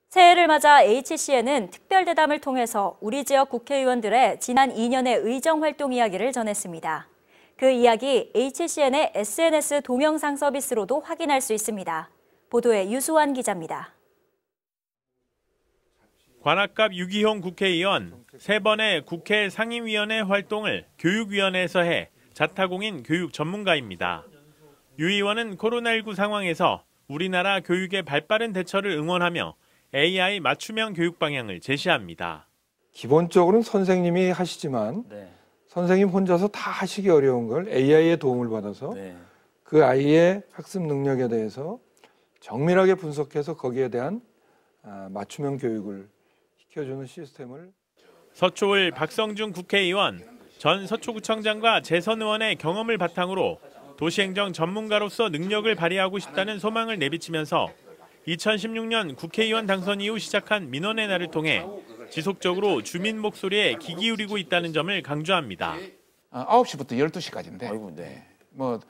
새해를 맞아 HCN은 특별대담을 통해서 우리 지역 국회의원들의 지난 2년의 의정활동 이야기를 전했습니다. 그 이야기 HCN의 SNS 동영상 서비스로도 확인할 수 있습니다. 보도에 유수환 기자입니다. 관악갑 유기홍 국회의원 3번의 국회 상임위원회 활동을 교육위원회에서 해 자타공인 교육 전문가입니다. 유 의원은 코로나19 상황에서 우리나라 교육의 발빠른 대처를 응원하며 AI 맞춤형 교육 방향을 제시합니다. 기본적으로는 선생님이 하시지만 선생님 혼자서 다 하시기 어려운 걸 AI의 도움을 받아서 그 아이의 학습 능력에 대해서 정밀하게 분석해서 거기에 대한 맞춤형 교육을 시켜주는 시스템을. 서초을 박성준 국회의원, 전 서초구청장과 재선 의원의 경험을 바탕으로 도시행정 전문가로서 능력을 발휘하고 싶다는 소망을 내비치면서 2016년 국회의원 당선 이후 시작한 민원의 날을 통해 지속적으로 주민 목소리에 귀 기울이고 있다는 점을 강조합니다. 9시부터 12시까지인데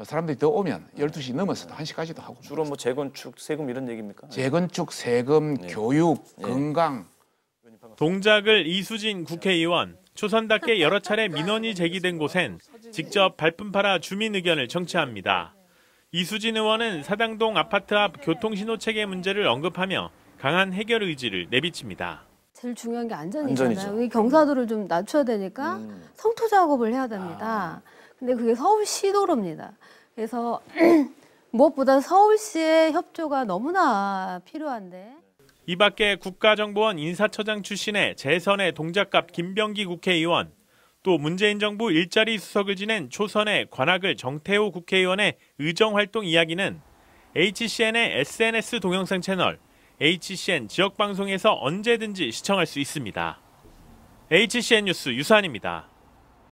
사람들이 더 오면 12시 넘어서도 1시까지도 하고. 주로 뭐 재건축, 세금 이런 얘기입니까? 재건축, 세금, 교육, 건강. 동작을 이수진 국회의원, 초선답게 여러 차례 민원이 제기된 곳엔 직접 발품 팔아 주민 의견을 청취합니다. 이수진 의원은 사당동 아파트 앞 교통신호체계 문제를 언급하며 강한 해결 의지를 내비칩니다. 제일 중요한 게 안전이잖아요. 이 경사도를 좀 낮춰야 되니까 성토 작업을 해야 됩니다. 근데 그게 서울시 도로입니다. 그래서 무엇보다 서울시의 협조가 너무나 필요한데. 이 밖에 국가정보원 인사처장 출신의 재선의 동작갑 김병기 국회의원, 또 문재인 정부 일자리 수석을 지낸 초선의 관악을 정태호 국회의원의 의정활동 이야기는 HCN의 SNS 동영상 채널 HCN 지역방송에서 언제든지 시청할 수 있습니다. HCN 뉴스 유수환입니다.